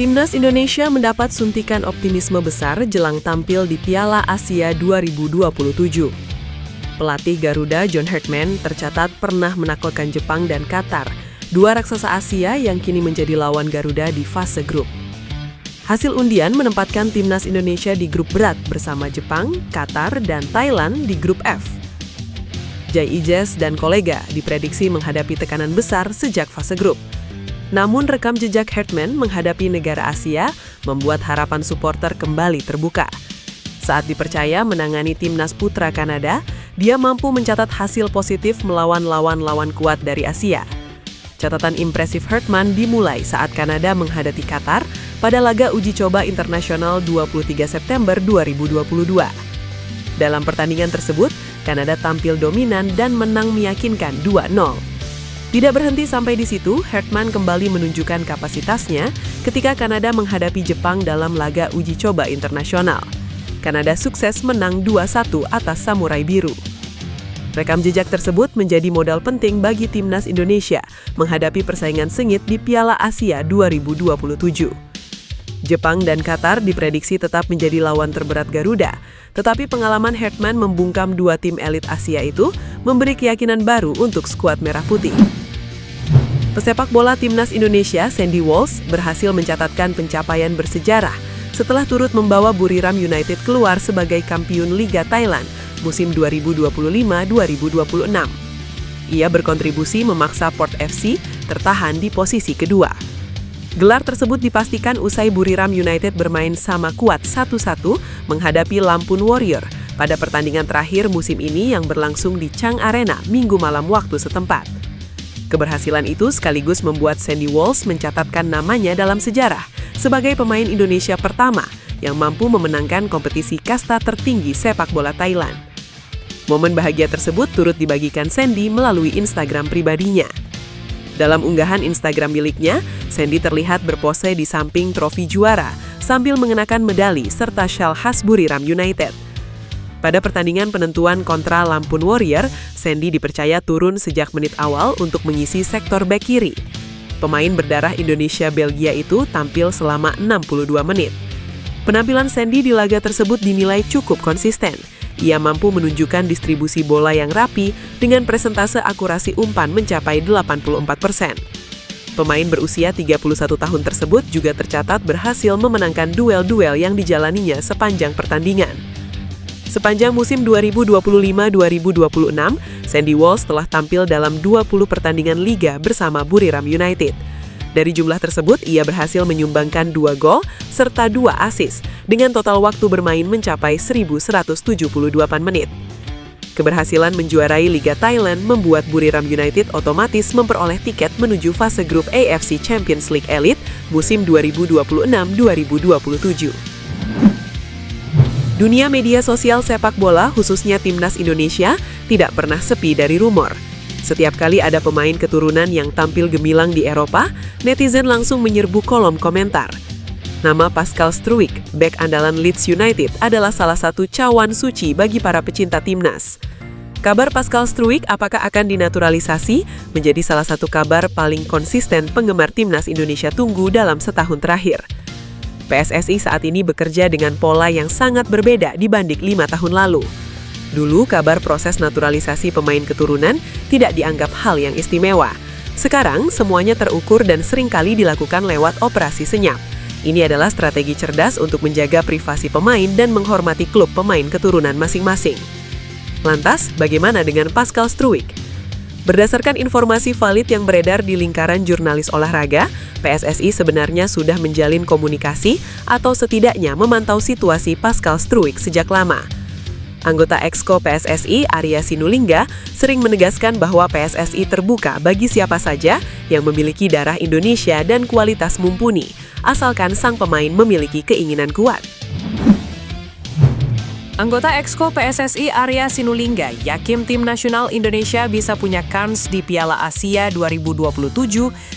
Timnas Indonesia mendapat suntikan optimisme besar jelang tampil di Piala Asia 2027. Pelatih Garuda John Herdman tercatat pernah menaklukkan Jepang dan Qatar, dua raksasa Asia yang kini menjadi lawan Garuda di fase grup. Hasil undian menempatkan Timnas Indonesia di grup berat bersama Jepang, Qatar, dan Thailand di grup F. Jai Ijes dan kolega diprediksi menghadapi tekanan besar sejak fase grup. Namun rekam jejak Herdman menghadapi negara Asia membuat harapan supporter kembali terbuka. Saat dipercaya menangani timnas putra Kanada, dia mampu mencatat hasil positif melawan lawan-lawan kuat dari Asia. Catatan impresif Herdman dimulai saat Kanada menghadapi Qatar pada laga uji coba internasional 23 September 2022. Dalam pertandingan tersebut, Kanada tampil dominan dan menang meyakinkan 2-0. Tidak berhenti sampai di situ, Herdman kembali menunjukkan kapasitasnya ketika Kanada menghadapi Jepang dalam laga uji coba internasional. Kanada sukses menang 2-1 atas Samurai Biru. Rekam jejak tersebut menjadi modal penting bagi Timnas Indonesia menghadapi persaingan sengit di Piala Asia 2027. Jepang dan Qatar diprediksi tetap menjadi lawan terberat Garuda, tetapi pengalaman Herdman membungkam dua tim elit Asia itu memberi keyakinan baru untuk skuad Merah Putih. Pesepak bola Timnas Indonesia, Sandy Walsh, berhasil mencatatkan pencapaian bersejarah setelah turut membawa Buriram United keluar sebagai kampiun Liga Thailand musim 2025-2026. Ia berkontribusi memaksa Port FC tertahan di posisi kedua. Gelar tersebut dipastikan usai Buriram United bermain sama kuat 1-1 menghadapi Lampun Warrior pada pertandingan terakhir musim ini yang berlangsung di Chang Arena Minggu malam waktu setempat. Keberhasilan itu sekaligus membuat Sandy Walsh mencatatkan namanya dalam sejarah sebagai pemain Indonesia pertama yang mampu memenangkan kompetisi kasta tertinggi sepak bola Thailand. Momen bahagia tersebut turut dibagikan Sandy melalui Instagram pribadinya. Dalam unggahan Instagram miliknya, Sandy terlihat berpose di samping trofi juara sambil mengenakan medali serta syal khas Buriram United. Pada pertandingan penentuan kontra Lampun Warrior, Sandy dipercaya turun sejak menit awal untuk mengisi sektor bek kiri. Pemain berdarah Indonesia-Belgia itu tampil selama 62 menit. Penampilan Sandy di laga tersebut dinilai cukup konsisten. Ia mampu menunjukkan distribusi bola yang rapi dengan presentase akurasi umpan mencapai 84%. Pemain berusia 31 tahun tersebut juga tercatat berhasil memenangkan duel-duel yang dijalaninya sepanjang pertandingan. Sepanjang musim 2025-2026, Sandy Walsh telah tampil dalam 20 pertandingan liga bersama Buriram United. Dari jumlah tersebut, ia berhasil menyumbangkan 2 gol serta 2 assist dengan total waktu bermain mencapai 1.178 menit. Keberhasilan menjuarai Liga Thailand membuat Buriram United otomatis memperoleh tiket menuju fase grup AFC Champions League Elite musim 2026-2027. Dunia media sosial sepak bola, khususnya Timnas Indonesia, tidak pernah sepi dari rumor. Setiap kali ada pemain keturunan yang tampil gemilang di Eropa, netizen langsung menyerbu kolom komentar. Nama Pascal Struijk, bek andalan Leeds United, adalah salah satu cawan suci bagi para pecinta timnas. Kabar Pascal Struijk apakah akan dinaturalisasi menjadi salah satu kabar paling konsisten penggemar timnas Indonesia tunggu dalam setahun terakhir. PSSI saat ini bekerja dengan pola yang sangat berbeda dibanding 5 tahun lalu. Dulu, kabar proses naturalisasi pemain keturunan tidak dianggap hal yang istimewa. Sekarang, semuanya terukur dan seringkali dilakukan lewat operasi senyap. Ini adalah strategi cerdas untuk menjaga privasi pemain dan menghormati klub pemain keturunan masing-masing. Lantas, bagaimana dengan Pascal Struijk? Berdasarkan informasi valid yang beredar di lingkaran jurnalis olahraga, PSSI sebenarnya sudah menjalin komunikasi atau setidaknya memantau situasi Pascal Struijk sejak lama. Anggota Exco PSSI, Arya Sinulinga, sering menegaskan bahwa PSSI terbuka bagi siapa saja yang memiliki darah Indonesia dan kualitas mumpuni, asalkan sang pemain memiliki keinginan kuat. Anggota Exco PSSI Arya Sinulinga yakin tim nasional Indonesia bisa punya kans di Piala Asia 2027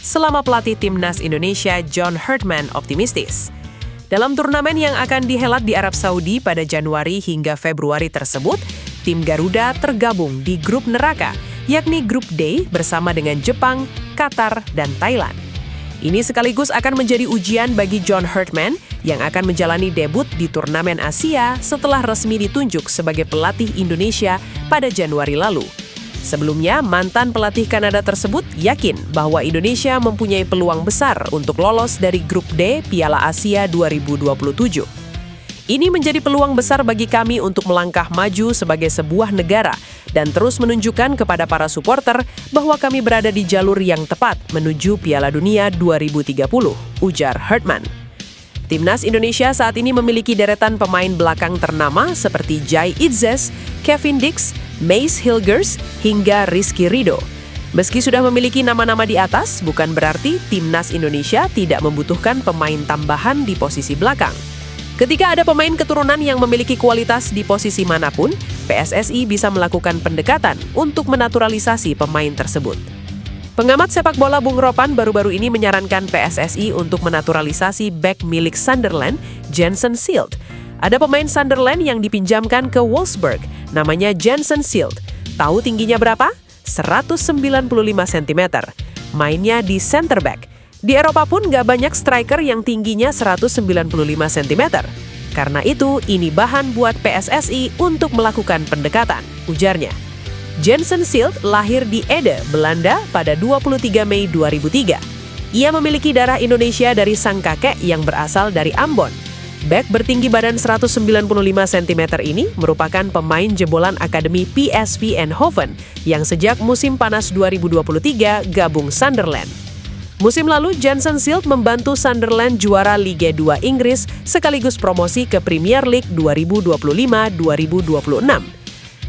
selama pelatih timnas Indonesia John Herdman optimistis. Dalam turnamen yang akan dihelat di Arab Saudi pada Januari hingga Februari tersebut, tim Garuda tergabung di grup neraka, yakni grup D bersama dengan Jepang, Qatar, dan Thailand. Ini sekaligus akan menjadi ujian bagi John Herdman yang akan menjalani debut di turnamen Asia setelah resmi ditunjuk sebagai pelatih Indonesia pada Januari lalu. Sebelumnya, mantan pelatih Kanada tersebut yakin bahwa Indonesia mempunyai peluang besar untuk lolos dari Grup D Piala Asia 2027. Ini menjadi peluang besar bagi kami untuk melangkah maju sebagai sebuah negara dan terus menunjukkan kepada para supporter bahwa kami berada di jalur yang tepat menuju Piala Dunia 2030, ujar Herdman. Timnas Indonesia saat ini memiliki deretan pemain belakang ternama seperti Jai Itzes, Kevin Dix, Mace Hilgers, hingga Rizky Ridho. Meski sudah memiliki nama-nama di atas, bukan berarti Timnas Indonesia tidak membutuhkan pemain tambahan di posisi belakang. Ketika ada pemain keturunan yang memiliki kualitas di posisi manapun, PSSI bisa melakukan pendekatan untuk menaturalisasi pemain tersebut. Pengamat sepak bola Bung Ropan baru-baru ini menyarankan PSSI untuk menaturalisasi bek milik Sunderland, Jensen Seelt. Ada pemain Sunderland yang dipinjamkan ke Wolfsburg, namanya Jensen Seelt. Tahu tingginya berapa? 195 cm. Mainnya di center back. Di Eropa pun gak banyak striker yang tingginya 195 cm. Karena itu, ini bahan buat PSSI untuk melakukan pendekatan, ujarnya. Jensen Seelt lahir di Ede, Belanda pada 23 Mei 2003. Ia memiliki darah Indonesia dari sang kakek yang berasal dari Ambon. Bek bertinggi badan 195 cm ini merupakan pemain jebolan Akademi PSV Eindhoven yang sejak musim panas 2023 gabung Sunderland. Musim lalu, Jensen Seelt membantu Sunderland juara Liga 2 Inggris sekaligus promosi ke Premier League 2025-2026.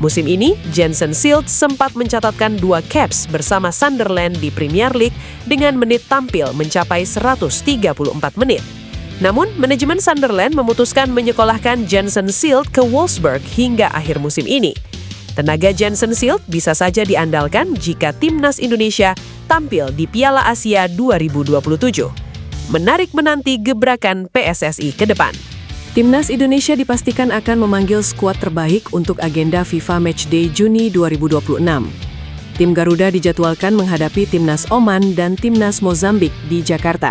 Musim ini, Jensen Seelt sempat mencatatkan 2 caps bersama Sunderland di Premier League dengan menit tampil mencapai 134 menit. Namun, manajemen Sunderland memutuskan menyekolahkan Jensen Seelt ke Wolfsburg hingga akhir musim ini. Tenaga Jensen Seelt bisa saja diandalkan jika Timnas Indonesia tampil di Piala Asia 2027. Menarik menanti gebrakan PSSI ke depan. Timnas Indonesia dipastikan akan memanggil skuad terbaik untuk agenda FIFA Matchday Juni 2026. Tim Garuda dijadwalkan menghadapi Timnas Oman dan Timnas Mozambik di Jakarta.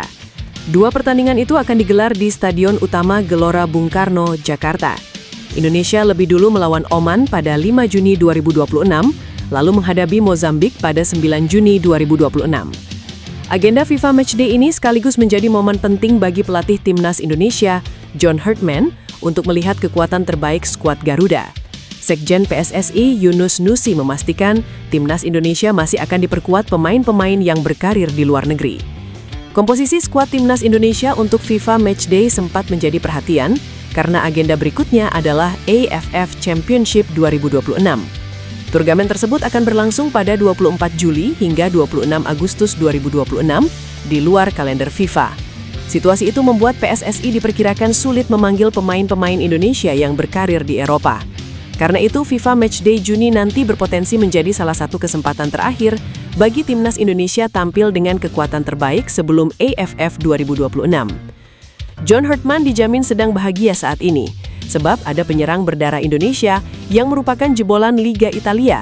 2 pertandingan itu akan digelar di Stadion Utama Gelora Bung Karno, Jakarta. Indonesia lebih dulu melawan Oman pada 5 Juni 2026, lalu menghadapi Mozambik pada 9 Juni 2026. Agenda FIFA Matchday ini sekaligus menjadi momen penting bagi pelatih Timnas Indonesia, John Herdman, untuk melihat kekuatan terbaik skuad Garuda. Sekjen PSSI Yunus Nusi memastikan Timnas Indonesia masih akan diperkuat pemain-pemain yang berkarir di luar negeri. Komposisi skuad Timnas Indonesia untuk FIFA Matchday sempat menjadi perhatian karena agenda berikutnya adalah AFF Championship 2026. Turnamen tersebut akan berlangsung pada 24 Juli hingga 26 Agustus 2026 di luar kalender FIFA. Situasi itu membuat PSSI diperkirakan sulit memanggil pemain-pemain Indonesia yang berkarir di Eropa. Karena itu, FIFA Matchday Juni nanti berpotensi menjadi salah satu kesempatan terakhir bagi Timnas Indonesia tampil dengan kekuatan terbaik sebelum AFF 2026. John Herdman dijamin sedang bahagia saat ini, sebab ada penyerang berdarah Indonesia yang merupakan jebolan Liga Italia.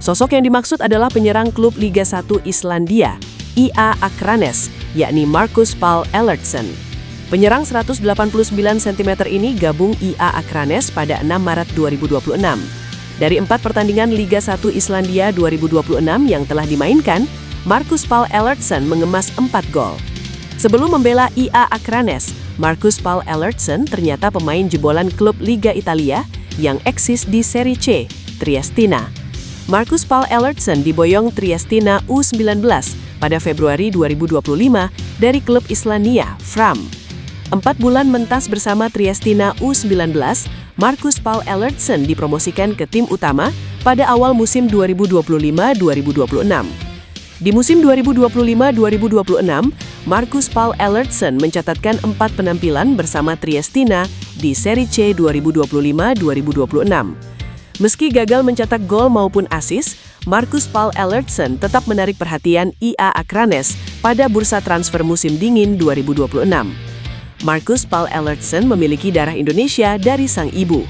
Sosok yang dimaksud adalah penyerang klub Liga 1 Islandia, IA Akranes, yakni Marcus Paul Ellertson. Penyerang 189 cm ini gabung IA Akranes pada 6 Maret 2026. Dari 4 pertandingan Liga 1 Islandia 2026 yang telah dimainkan, Marcus Paul Ellertson mengemas 4 gol. Sebelum membela IA Akranes, Marcus Paul Ellertson ternyata pemain jebolan klub Liga Italia yang eksis di Serie C, Triestina. Marcus Paul Ellertson diboyong Triestina U19 pada Februari 2025 dari klub Islandia, Fram. 4 bulan mentas bersama Triestina U19, Marcus Paul Ellertson dipromosikan ke tim utama pada awal musim 2025-2026. Di musim 2025-2026, Marcus Paul Ellertson mencatatkan 4 penampilan bersama Triestina di Serie C 2025-2026. Meski gagal mencetak gol maupun assist, Marcus Paul Ellertson tetap menarik perhatian IA Akranes pada bursa transfer musim dingin 2026. Marcus Paul Ellertson memiliki darah Indonesia dari sang ibu.